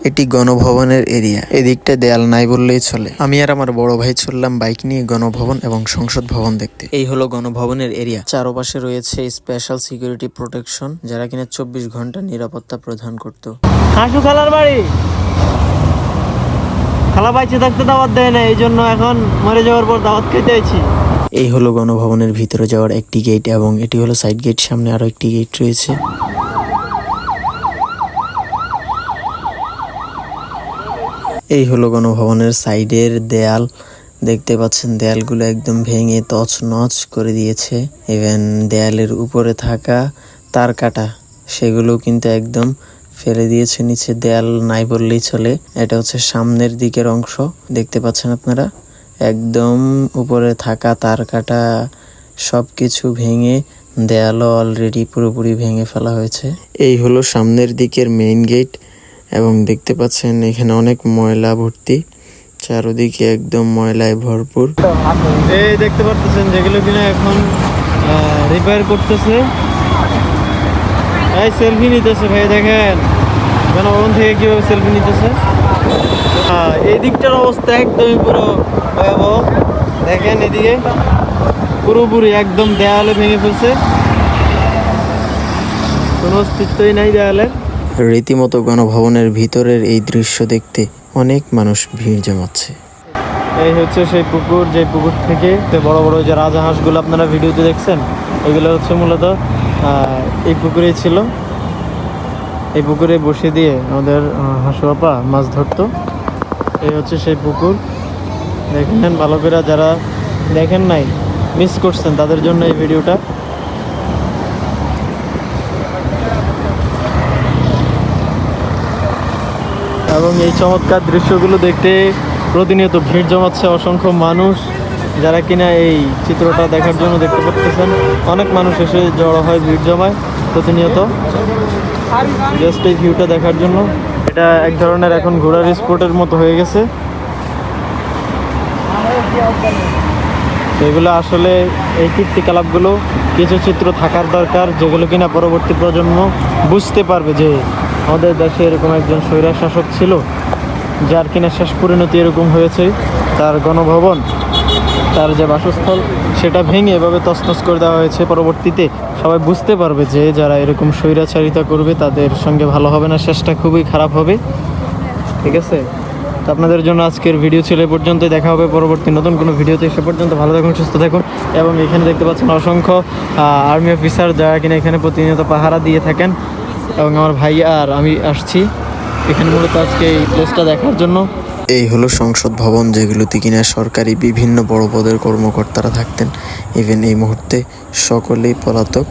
এটি গণভবনের এরিয়া, এদিকটা দেয়াল নাই বললেই চলে। আমি আর আমার বড় ভাই চললাম বাইক নিয়ে গণভবন এবং সংসদ ভবন দেখতে। এই হলো গণভবনের এরিয়া, চারপাশে রয়েছে স্পেশাল সিকিউরিটি প্রোটেকশন, যারা কিনা 24 ঘন্টা নিরাপত্তা প্রদান করত। হাসু খালার বাড়ি, খালা বাইচে থাকতে দাওয়াত দেয় না, এই জন্য এখন মরে যাওয়ার পর দাওয়াত খেতে আইছি। এই হলো গণভবনের ভিতরে যাওয়ার একটি গেট এবং এটি হলো সাইড গেট, সামনে আরো একটি গেট রয়েছে। এই হলো গণভবনের সাইডের দেয়াল, দেখতে পাচ্ছেন দেয়ালগুলো একদম ভেঙে তছনছ করে দিয়েছে। ইভেন দেয়ালের উপরে থাকা তার কাটা সেগুলো কিন্তু একদম ফেলে দিয়েছে নিচে, দেয়াল নাই বললেই চলে। এটা হচ্ছে সামনের দিকের অংশ, দেখতে পাচ্ছেন আপনারা, একদম উপরে থাকা তার কাটা সবকিছু ভেঙে দেয়ালও অলরেডি পুরোপুরি ভেঙে ফেলা হয়েছে। এই হলো সামনের দিকের মেইন গেট এবং দেখতে পাচ্ছেন এখানে অনেক ময়লা ভর্তি, চারদিকে একদম ময়লায় ভরপুর। এই দেখতে পাচ্ছেন যেগুলো কিনা এখন রিপেয়ার করতেছে। এই সেলফি নিতেছে ভাই, দেখেন গণভবন থেকে কিভাবে সেলফি নিতেছে। এই দিকটার অবস্থা একদমই পুরো ভয়াবহ, দেখেন এদিকে পুরোপুরি একদম দেয়ালে ভেঙে ফেলছে, কোনো অস্তিত্বই নাই দেয়ালের। রীতিমতো গণভবনের ভিতরের এই দৃশ্য দেখতে অনেক মানুষ ভিড় জমাচ্ছে। এই হচ্ছে সেই পুকুর, যে পুকুর থেকে বড় বড় যে রাজহাঁসগুলো আপনারা ভিডিওতে দেখছেন, এগুলো হচ্ছে মূলত এই পুকুরেই ছিল। এই পুকুরে বসে দিয়ে আমাদের হাঁসু আপা মাছ ধরতো। এই হচ্ছে সেই পুকুর, দেখেন ভালো করে, যারা দেখেন নাই মিস করছেন তাদের জন্য এই ভিডিওটা। এবং এই চমৎকার দৃশ্যগুলো দেখতে প্রতিনিয়ত ভিড় জমাচ্ছে অসংখ্য মানুষ, যারা কিনা এই চিত্রটা দেখার জন্য, দেখতে পাচ্ছেন অনেক মানুষ এসে জড়ো হয়, ভিড় জমায় প্রতিনিয়ত জাস্ট এই ভিউটা দেখার জন্য। এটা এক ধরনের এখন ঘোড়ার স্পোর্টের মতো হয়ে গেছে। এগুলো আসলে এই কীর্তিকলাপগুলো কিছু চিত্র থাকার দরকার, যেগুলো কিনা পরবর্তী প্রজন্ম বুঝতে পারবে যে আমাদের দেশে এরকম একজন স্বৈরাচার শাসক ছিল, যার কিনা শেষ পরিণতি এরকম হয়েছে। তার গণভবন, তার যে বাসস্থল, সেটা ভেঙে এভাবে তছনছ করে দেওয়া হয়েছে। পরবর্তীতে সবাই বুঝতে পারবে যে যারা এরকম স্বৈরাচারিতা করবে তাদের সঙ্গে ভালো হবে না, শেষটা খুবই খারাপ হবে। ঠিক আছে, তো আপনাদের জন্য আজকের ভিডিও ছিল এ পর্যন্ত। দেখা হবে পরবর্তী নতুন কোনো ভিডিওতে। সে পর্যন্ত ভালো থাকুন, সুস্থ থাকুন। এবং এখানে দেখতে পাচ্ছেন অসংখ্য আর্মি অফিসার, যারা কিনা এখানে প্রতিনিয়ত পাহারা দিয়ে থাকেন। এবং আমার ভাই আর আমি আসছি এখানে মূলত আজকে এই প্লেসটা দেখার জন্য। এই হলো সংসদ ভবন, যেগুলোতে কিনা সরকারি বিভিন্ন বড় পদের কর্মকর্তারা থাকতেন। ইভেন এই মুহূর্তে সকলেই পলাতক।